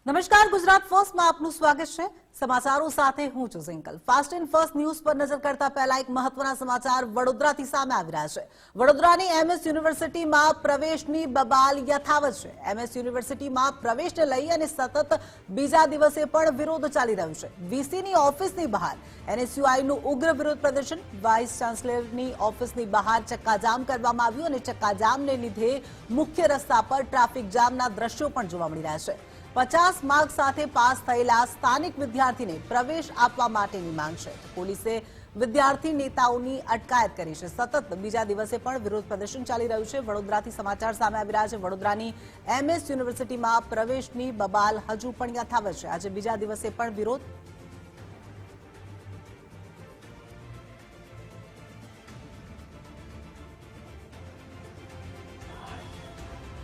નમસ્કાર, ગુજરાત ફર્સ્ટમાં આપનું સ્વાગત છે। સમાચારો સાથે હું છું સિંકલ। ફાસ્ટ એન્ડ ફર્સ્ટ ન્યૂઝ પર નજર કરતા પહેલા એક મહત્વના સમાચાર વડોદરાથી સામે આવી રહ્યા છે। વડોદરાની એમએસ યુનિવર્સિટીમાં પ્રવેશની બબાલ યથાવત છે। એમએસ યુનિવર્સિટીમાં પ્રવેશને લઈ અને સતત બીજા દિવસે પણ વિરોધ ચાલી રહ્યો છે। વીસીની ઓફિસની બહાર એનએસયુઆઈનું ઉગ્ર વિરોધ પ્રદર્શન, વાઇસ ચાન્સેલરની ઓફિસની બહાર ચક્કાજામ કરવામાં આવ્યું અને ચક્કાજામને લીધે મુખ્ય રસ્તા પર ટ્રાફિક જામના દ્રશ્યો પણ જોવા મળી રહ્યા છે। 50 માર્ક સાથે પાસ થયેલા સ્થાનિક વિદ્યાર્થીને પ્રવેશ આપવા માટેની માંગ છે। પોલીસે વિદ્યાર્થી નેતાઓની અટકાયત કરી છે। સતત બીજા દિવસે પણ વિરોધ પ્રદર્શન ચાલી રહ્યું છે। વડોદરાથી સમાચાર સામે આવી રહ્યા છે। વડોદરાની એમએસ યુનિવર્સિટીમાં પ્રવેશની બબાલ હજુ પણ યથાવત છે। આજે બીજા દિવસે પણ વિરોધ।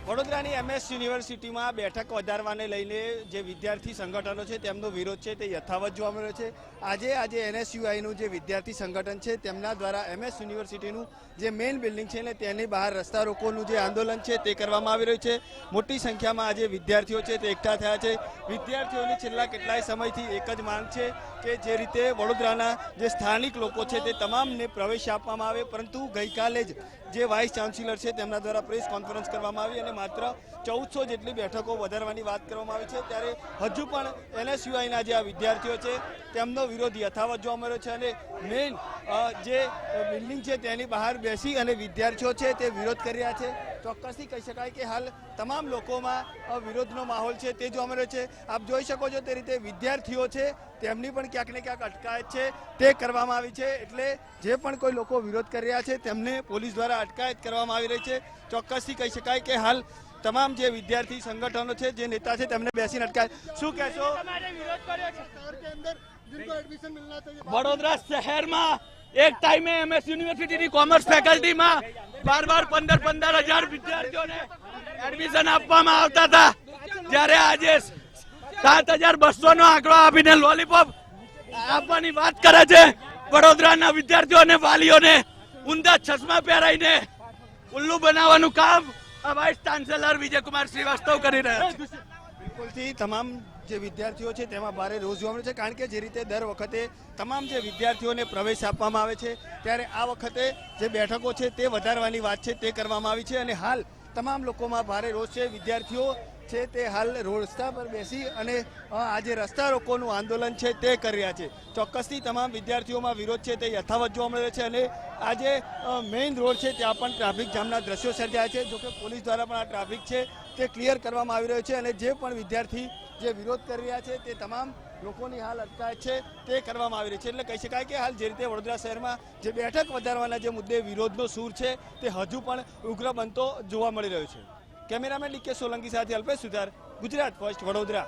વડોદરાની એમએસ યુનિવર્સિટીમાં બેઠક વધારવાને લઈને જે વિદ્યાર્થી સંગઠનો છે તેમનો વિરોધ છે તે યથાવત જોવા મળ્યો છે। આજે એનએસયુઆઈનું જે વિદ્યાર્થી સંગઠન છે તેમના દ્વારા એમએસ યુનિવર્સિટીનું જે મેઇન બિલ્ડિંગ છે ને તેની બહાર રસ્તા રોકોનું જે આંદોલન છે તે કરવામાં આવી રહ્યું છે। મોટી સંખ્યામાં આજે વિદ્યાર્થીઓ છે તે એકઠા થયા છે। વિદ્યાર્થીઓની છેલ્લા કેટલાય સમયથી એક જ માંગ છે કે જે રીતે વડોદરાના જે સ્થાનિક લોકો છે તે તમામને પ્રવેશ આપવામાં આવે, પરંતુ ગઈકાલે જ જે વાઇસ ચાન્સેલર છે તેમના દ્વારા પ્રેસ કોન્ફરન્સ કરવામાં આવી અને માત્ર 1400 જેટલી બેઠકો વધારવાની વાત કરવામાં આવી છે। ત્યારે હજુ પણ એનએસયુઆઈના જે આ વિદ્યાર્થીઓ છે તેમનો વિરોધ યથાવત જોવા મળ્યો છે અને મેઇન જે બિલ્ડિંગ છે તેની બહાર બેસી અને વિદ્યાર્થીઓ છે તે વિરોધ કરી રહ્યા છે। ચોક્કસથી કહી શકાય કે હાલ તમામ લોકોમાં વિરોધનો માહોલ છે તે જોવા મળ્યો છે। આપ જોઈ શકો છો તે રીતે વિદ્યાર્થીઓ છે તેમની પણ ક્યાંક ને ક્યાંક અટકાયત છે તે કરવામાં આવી છે। એટલે જે પણ કોઈ લોકો વિરોધ કરી રહ્યા છે તેમને પોલીસ દ્વારા અટકાયત કરવામાં આવી રહી છે। ચોક્કસથી કહી શકાય કે હાલ તમામ જે વિદ્યાર્થી સંગઠનો છે, જે નેતા છે તેમને બેસીને અટકાયત। શું કહેશો? વડોદરા શહેરમાં એક ટાઈમે એમએસ યુનિવર્સિટીની કોમર્સ ફેકલ્ટીમાં બાર 15,000 વિદ્યાર્થીઓને એડમિશન આપવામાં આવતા હતા, જ્યારે આજે 7,200 નો આંકડો આપીને લોલીપોપ આપવાની વાત કરે છે। વડોદરાના વિદ્યાર્થીઓ અને વાલીઓને ઊંધા ચશ્મા પહેરાઈને ઉલ્લુ બનાવવાનું કામ વાઇસ ચાન્સેલર વિજયકુમાર શ્રીવાસ્તવ કરી રહ્યા છે। બિલકુલથી તમામ જે વિદ્યાર્થીઓ છે તેમાં ભારે રોષ જોવા મળે છે, કારણ કે જે રીતે દર વખતે તમામ જે વિદ્યાર્થીઓને પ્રવેશ આપવામાં આવે છે ત્યારે આ વખતે જે બેઠકો છે તે વધારવાની વાત છે તે કરવામાં આવી છે અને હાલ તમામ લોકોમાં ભારે રોષ છે। વિદ્યાર્થીઓ છે તે હાલ રસ્તા પર બેસી અને આજે રસ્તા રોકોનું આંદોલન છે તે કરી રહ્યા છે। ચોક્કસથી તમામ વિદ્યાર્થીઓમાં વિરોધ છે તે યથાવત જોવા મળે છે અને આજે મેઇન રોડ છે ત્યાં પણ ટ્રાફિક જામના દ્રશ્યો સર્જાયા છે। જોકે પોલીસ દ્વારા પણ આ ટ્રાફિક છે તે ક્લિયર કરવામાં આવી રહ્યો છે અને જે પણ વિદ્યાર્થી જે વિરોધ કરી રહ્યા છે તે તમામ લોકોની હાલ અટકાયત છે તે કરવામાં આવી રહી છે। એટલે કહી શકાય કે હાલ જે રીતે વડોદરા શહેરમાં જે બેઠક વધારવાના જે મુદ્દે વિરોધનો સૂર છે તે હજુ પણ ઉગ્ર બનતો જોવા મળી રહ્યો છે। કેમેરામેન ડીકે સોલંકી સાથે અલ્પેશ સુથાર, ગુજરાત ફર્સ્ટ, વડોદરા।